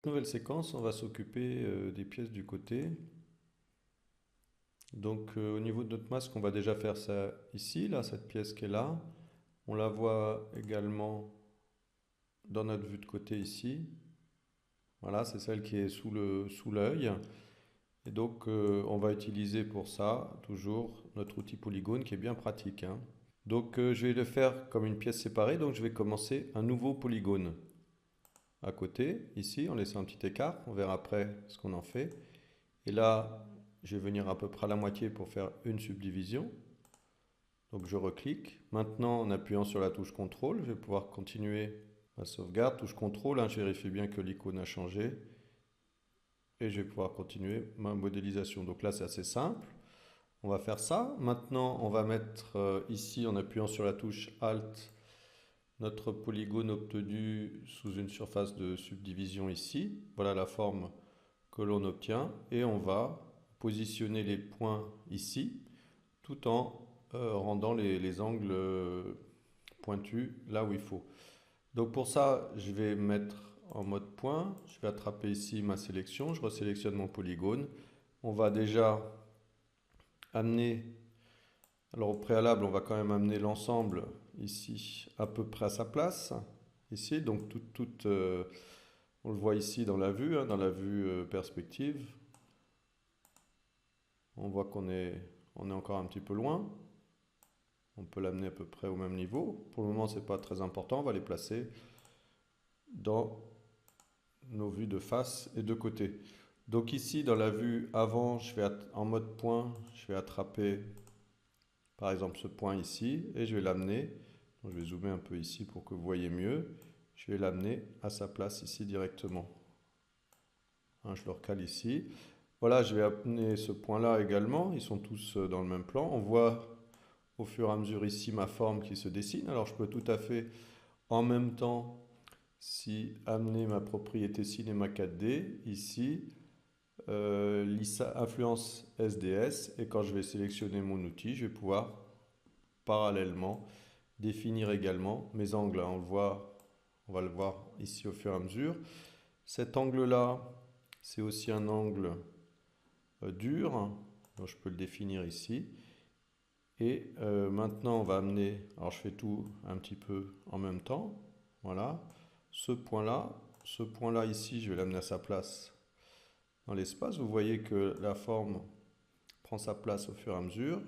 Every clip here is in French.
Nouvelle séquence, on va s'occuper des pièces du côté. Donc au niveau de notre masque, on va déjà faire ça ici, là, cette pièce qui est là. On la voit également dans notre vue de côté ici. Voilà, c'est celle qui est sous l'œil. Et donc on va utiliser pour ça toujours notre outil polygone qui est bien pratique, hein. Donc je vais le faire comme une pièce séparée, donc je vais commencer un nouveau polygone à côté, ici, en laissant un petit écart. On verra après ce qu'on en fait. Et là, je vais venir à peu près à la moitié pour faire une subdivision. Donc je reclique. Maintenant, en appuyant sur la touche CTRL, je vais pouvoir continuer ma sauvegarde. Touche CTRL, hein, je vérifie bien que l'icône a changé. Et je vais pouvoir continuer ma modélisation. Donc là, c'est assez simple. On va faire ça. Maintenant, on va mettre ici, en appuyant sur la touche Alt, notre polygone obtenu sous une surface de subdivision ici. Voilà la forme que l'on obtient. Et on va positionner les points ici, tout en rendant les angles pointus là où il faut. Donc pour ça, je vais mettre en mode point, je vais attraper ici ma sélection, je resélectionne mon polygone. On va déjà amener, alors au préalable, on va quand même amener l'ensemble ici à peu près à sa place, ici, donc on le voit ici dans la vue, hein, dans la vue perspective. On voit on est encore un petit peu loin. On peut l'amener à peu près au même niveau. Pour le moment, ce n'est pas très important. On va les placer dans nos vues de face et de côté. Donc ici, dans la vue avant, en mode point, je vais attraper par exemple ce point ici et je vais l'amener. Je vais zoomer un peu ici pour que vous voyez mieux. Je vais l'amener à sa place ici directement. Hein, je le recale ici. Voilà, je vais amener ce point-là également. Ils sont tous dans le même plan. On voit au fur et à mesure ici ma forme qui se dessine. Alors je peux tout à fait en même temps amener ma propriété cinéma 4D ici, Lisa influence SDS, et quand je vais sélectionner mon outil, je vais pouvoir parallèlement définir également mes angles, hein. On va le voir ici au fur et à mesure. Cet angle-là, c'est aussi un angle dur, donc je peux le définir ici. Et maintenant, on va amener, alors je fais tout un petit peu en même temps, voilà, ce point-là, ici, je vais l'amener à sa place dans l'espace. Vous voyez que la forme prend sa place au fur et à mesure.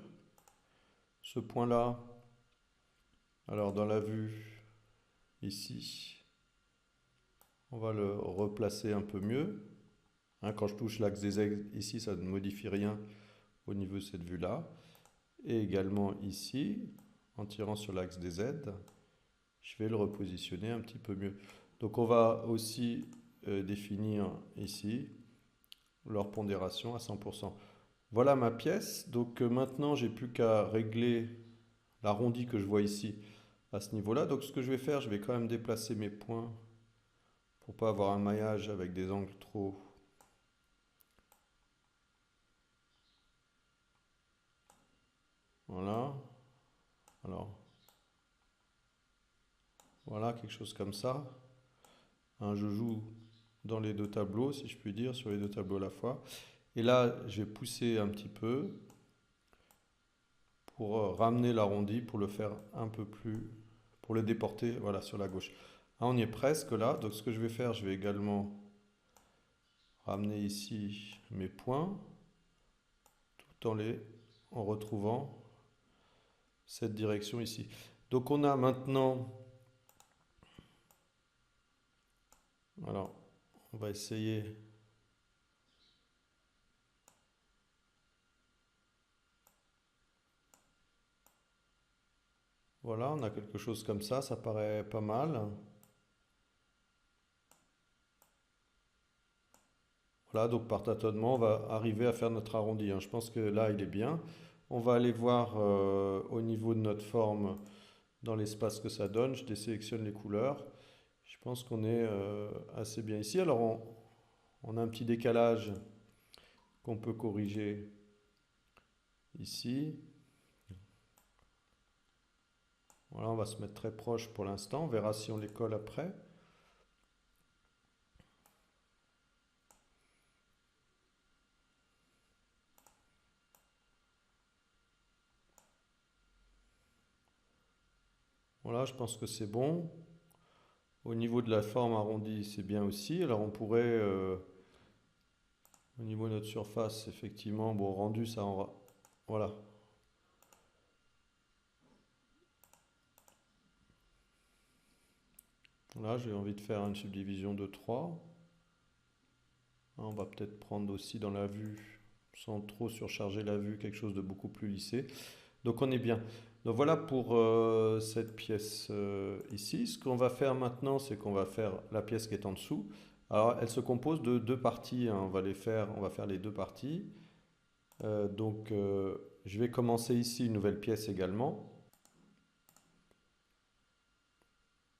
Ce point-là, alors dans la vue ici, on va le replacer un peu mieux, hein. Quand je touche l'axe des aigles ici, ça ne modifie rien au niveau de cette vue-là. Et également ici, en tirant sur l'axe des Z, je vais le repositionner un petit peu mieux. Donc on va aussi définir ici leur pondération à 100%. Voilà ma pièce. Donc maintenant, j'ai plus qu'à régler l'arrondi que je vois ici à ce niveau-là. Donc ce que je vais faire, je vais quand même déplacer mes points pour pas avoir un maillage avec des angles trop. Voilà. Alors, voilà, quelque chose comme ça. Hein, je joue dans les deux tableaux, si je puis dire, sur les deux tableaux à la fois. Et là, je vais pousser un petit peu pour ramener l'arrondi, pour le faire un peu plus, pour le déporter, voilà, sur la gauche. Ah, on y est presque là. Donc ce que je vais faire, je vais également ramener ici mes points, tout en retrouvant cette direction ici. Donc on a maintenant, alors on va essayer. Voilà, on a quelque chose comme ça paraît pas mal. Voilà, donc par tâtonnement, on va arriver à faire notre arrondi, hein. Je pense que là, il est bien. On va aller voir au niveau de notre forme dans l'espace que ça donne. Je désélectionne les couleurs. Je pense qu'on est assez bien ici. Alors, on a un petit décalage qu'on peut corriger ici. Voilà, on va se mettre très proche pour l'instant. On verra si on les colle après. Voilà, je pense que c'est bon. Au niveau de la forme arrondie, c'est bien aussi. Alors on pourrait, au niveau de notre surface, effectivement, bon, rendu, ça en... Voilà. Là, j'ai envie de faire une subdivision de 3. On va peut-être prendre aussi dans la vue, sans trop surcharger la vue, quelque chose de beaucoup plus lissé. Donc on est bien. Donc voilà pour cette pièce ici. Ce qu'on va faire maintenant, c'est qu'on va faire la pièce qui est en dessous. Alors elle se compose de deux parties, hein. On va faire les deux parties. Je vais commencer ici une nouvelle pièce également.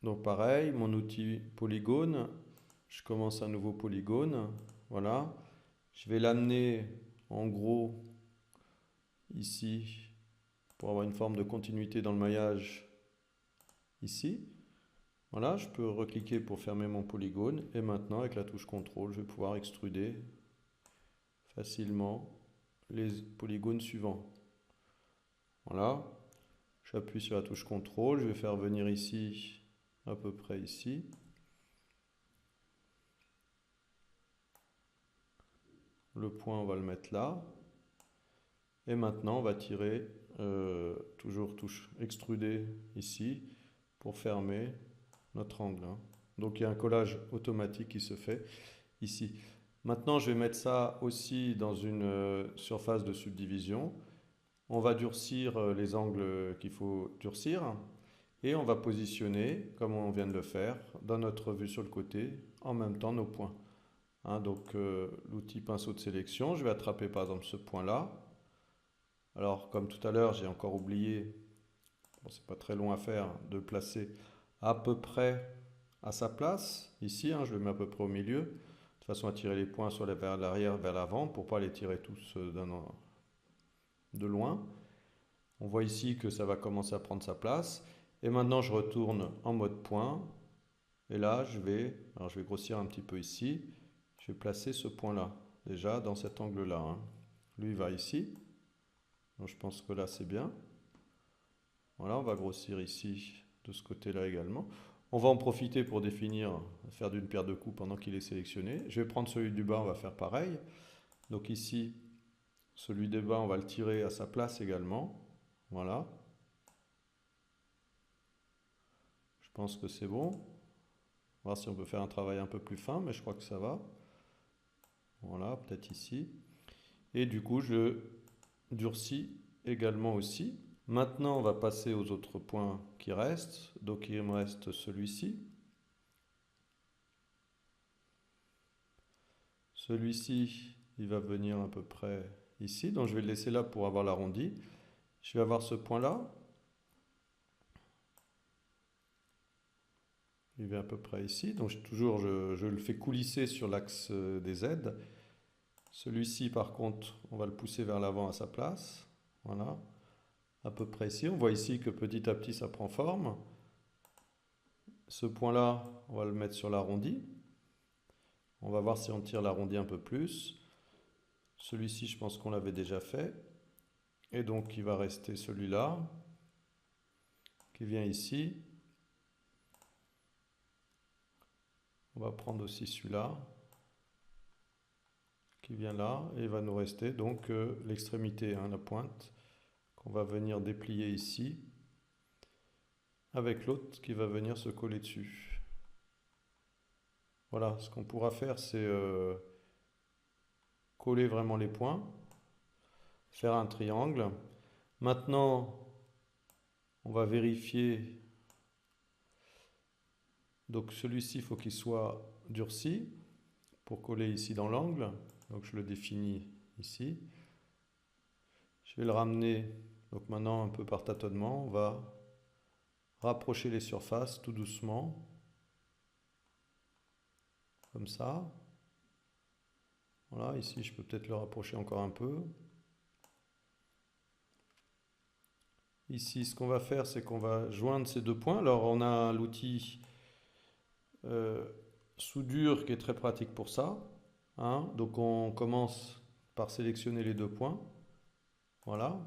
Donc pareil, mon outil polygone, je commence un nouveau polygone. Voilà. Je vais l'amener en gros ici pour avoir une forme de continuité dans le maillage ici. Voilà, je peux recliquer pour fermer mon polygone et maintenant avec la touche CTRL, je vais pouvoir extruder facilement les polygones suivants. Voilà, j'appuie sur la touche CTRL, je vais faire venir ici, à peu près ici. Le point, on va le mettre là. Et maintenant, on va tirer, toujours touche extruder ici, pour fermer notre angle, hein. Donc il y a un collage automatique qui se fait ici. Maintenant, je vais mettre ça aussi dans une surface de subdivision. On va durcir les angles qu'il faut durcir. Et on va positionner, comme on vient de le faire, dans notre vue sur le côté, en même temps nos points. Hein, donc l'outil pinceau de sélection, je vais attraper par exemple ce point-là. Alors comme tout à l'heure, j'ai encore oublié, bon, c'est pas très long à faire, de le placer à peu près à sa place. Ici, hein, je le mets à peu près au milieu, de façon à tirer les points soit vers l'arrière, vers l'avant, pour ne pas les tirer tous de loin. On voit ici que ça va commencer à prendre sa place. Et maintenant, je retourne en mode point. Et là, je vais grossir un petit peu ici. Je vais placer ce point-là, déjà dans cet angle-là, hein. Lui, il va ici. Donc, je pense que là, c'est bien. Voilà, on va grossir ici, de ce côté-là également. On va en profiter pour définir, faire d'une pierre deux coups pendant qu'il est sélectionné. Je vais prendre celui du bas, on va faire pareil. Donc ici, celui du bas, on va le tirer à sa place également. Voilà. Je pense que c'est bon. On va voir si on peut faire un travail un peu plus fin, mais je crois que ça va. Voilà, peut-être ici. Et du coup, je durcis également aussi. Maintenant, on va passer aux autres points qui restent. Donc, il me reste celui-ci. Celui-ci, il va venir à peu près ici. Donc, je vais le laisser là pour avoir l'arrondi. Je vais avoir ce point-là. Il vient à peu près ici. Donc, je le fais coulisser sur l'axe des Z. Celui-ci, par contre, on va le pousser vers l'avant à sa place. Voilà. À peu près ici. On voit ici que petit à petit, ça prend forme. Ce point-là, on va le mettre sur l'arrondi. On va voir si on tire l'arrondi un peu plus. Celui-ci, je pense qu'on l'avait déjà fait. Et donc, il va rester celui-là, qui vient ici. On va prendre aussi celui-là, qui vient là. Et il va nous rester donc l'extrémité, hein, la pointe, qu'on va venir déplier ici, avec l'autre qui va venir se coller dessus. Voilà, ce qu'on pourra faire, c'est coller vraiment les points, faire un triangle. Maintenant, on va vérifier. Donc celui-ci, il faut qu'il soit durci pour coller ici dans l'angle. Donc je le définis ici. Je vais le ramener. Donc maintenant, un peu par tâtonnement, on va rapprocher les surfaces tout doucement. Comme ça. Voilà, ici je peux peut-être le rapprocher encore un peu. Ici, ce qu'on va faire, c'est qu'on va joindre ces deux points. Alors on a l'outil soudure qui est très pratique pour ça, hein. Donc on commence par sélectionner les deux points. Voilà.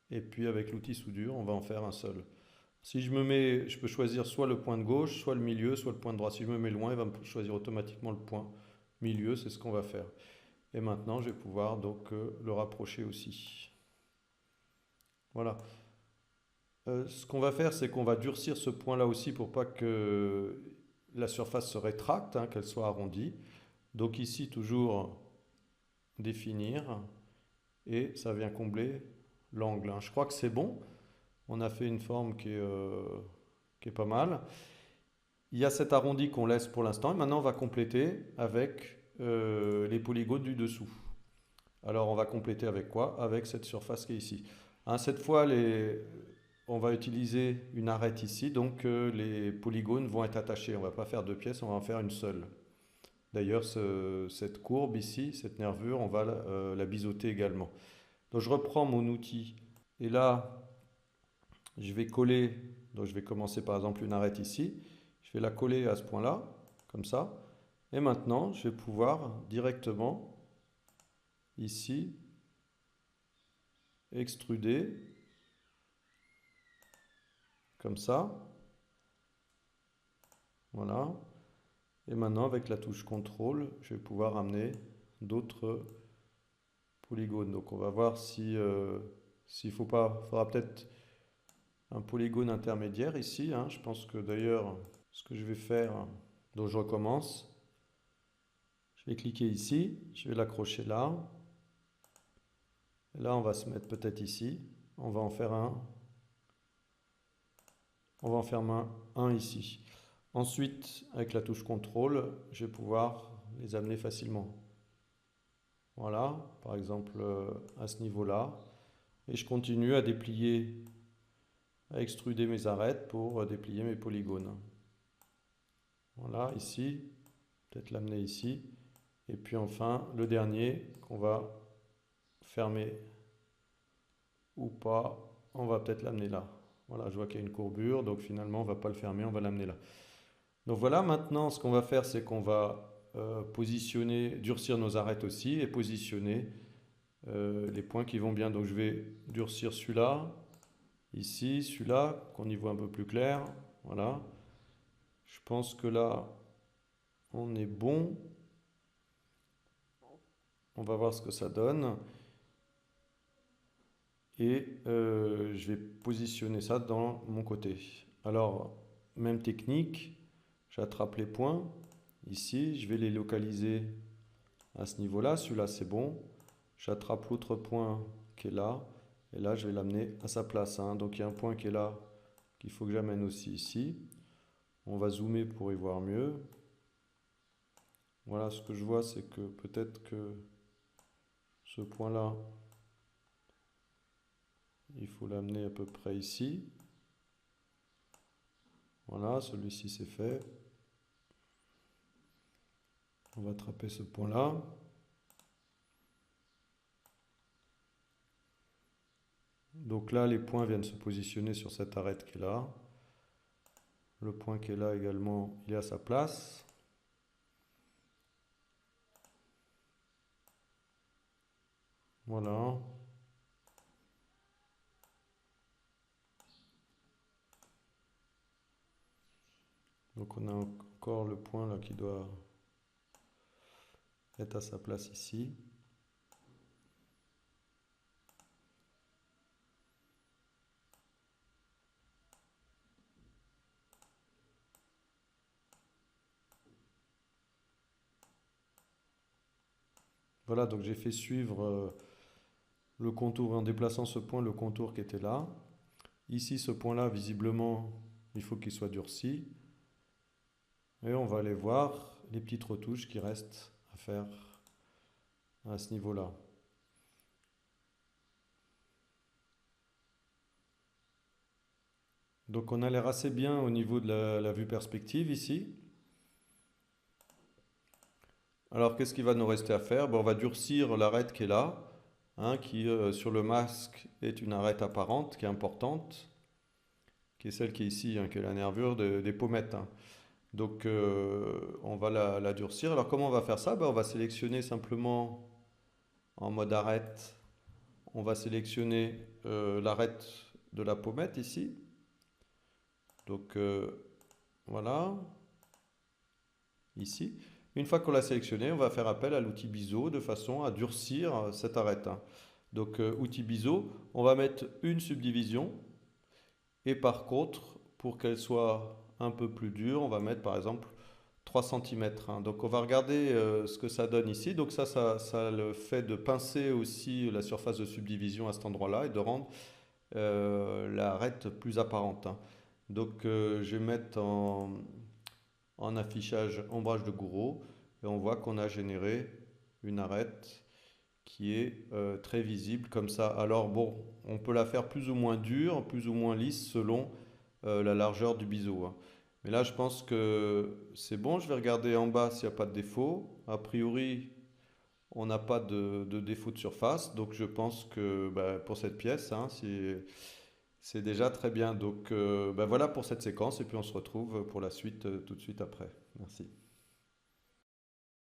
Et puis avec l'outil soudure, on va en faire un seul. Si je me mets, je peux choisir soit le point de gauche, soit le milieu, soit le point de droite. Si je me mets loin, il va me choisir automatiquement le point milieu, c'est ce qu'on va faire. Et maintenant, je vais pouvoir donc le rapprocher aussi. Voilà. Ce qu'on va faire, c'est qu'on va durcir ce point-là aussi pour pas que la surface se rétracte, hein, qu'elle soit arrondie. Donc ici, toujours définir, et ça vient combler l'angle, hein. Je crois que c'est bon. On a fait une forme qui est pas mal. Il y a cet arrondi qu'on laisse pour l'instant, et maintenant on va compléter avec les polygones du dessous. Alors on va compléter avec quoi? Avec cette surface qui est ici. Hein, cette fois, on va utiliser une arête ici, donc les polygones vont être attachés. On ne va pas faire deux pièces, on va en faire une seule. D'ailleurs, cette courbe ici, cette nervure, on va la biseauter également. Donc je reprends mon outil, et là, je vais coller, donc je vais commencer par exemple une arête ici, je vais la coller à ce point-là, comme ça, et maintenant, je vais pouvoir directement, ici, extruder, comme ça, voilà. Et maintenant, avec la touche CTRL, je vais pouvoir amener d'autres polygones. Donc on va voir si s'il faut pas, faudra peut-être un polygone intermédiaire ici, hein. Je pense que d'ailleurs, ce que je vais faire, donc je recommence. Je vais cliquer ici, je vais l'accrocher là. Et là, on va se mettre peut-être ici. On va en faire un. On va en faire un ici. Ensuite, avec la touche CTRL, je vais pouvoir les amener facilement. Voilà, par exemple à ce niveau-là. Et je continue à déplier, à extruder mes arêtes pour déplier mes polygones. Voilà, ici, peut-être l'amener ici. Et puis enfin, le dernier qu'on va fermer ou pas, on va peut-être l'amener là. Voilà, je vois qu'il y a une courbure, donc finalement on ne va pas le fermer, on va l'amener là. Donc voilà, maintenant ce qu'on va faire, c'est qu'on va positionner, durcir nos arêtes aussi et positionner les points qui vont bien. Donc je vais durcir celui-là, ici, celui-là, qu'on y voit un peu plus clair. Voilà. Je pense que là, on est bon. On va voir ce que ça donne. Et je vais positionner ça dans mon côté. Alors, même technique, j'attrape les points. Ici, je vais les localiser à ce niveau-là. Celui-là, c'est bon. J'attrape l'autre point qui est là. Et là, je vais l'amener à sa place, hein. Donc, il y a un point qui est là, qu'il faut que j'amène aussi ici. On va zoomer pour y voir mieux. Voilà, ce que je vois, c'est que peut-être que ce point-là, il faut l'amener à peu près ici. Voilà, celui-ci c'est fait. On va attraper ce point-là. Donc là, les points viennent se positionner sur cette arête qui est là. Le point qui est là également, il est à sa place. Voilà. Donc on a encore le point là qui doit être à sa place ici. Voilà, donc j'ai fait suivre le contour en déplaçant ce point, le contour qui était là. Ici, ce point-là, visiblement, il faut qu'il soit durci. Et on va aller voir les petites retouches qui restent à faire à ce niveau-là. Donc on a l'air assez bien au niveau de la vue perspective ici. Alors qu'est-ce qu'il va nous rester à faire? On va durcir l'arête qui est là, hein, qui sur le masque est une arête apparente, qui est importante, qui est celle qui est ici, hein, qui est la nervure des pommettes, hein. Donc on va la durcir. Alors comment on va faire ça? On va sélectionner simplement en mode arête, on va sélectionner l'arête de la pommette ici. Donc voilà, ici. Une fois qu'on l'a sélectionné, on va faire appel à l'outil biseau de façon à durcir cette arête, hein. Donc outil biseau, on va mettre une subdivision et par contre, pour qu'elle soit un peu plus dure, on va mettre par exemple 3 cm, hein. Donc on va regarder ce que ça donne ici. Donc ça a le fait de pincer aussi la surface de subdivision à cet endroit-là et de rendre l'arête plus apparente, hein. Donc je vais mettre en affichage ombrage de Gouraud et on voit qu'on a généré une arête qui est très visible comme ça. Alors bon, on peut la faire plus ou moins dure, plus ou moins lisse selon la largeur du biseau, hein. Mais là, je pense que c'est bon. Je vais regarder en bas s'il n'y a pas de défaut. A priori, on n'a pas de défaut de surface. Donc je pense que bah, pour cette pièce, hein, c'est déjà très bien. Donc bah, voilà pour cette séquence et puis on se retrouve pour la suite tout de suite après. Merci.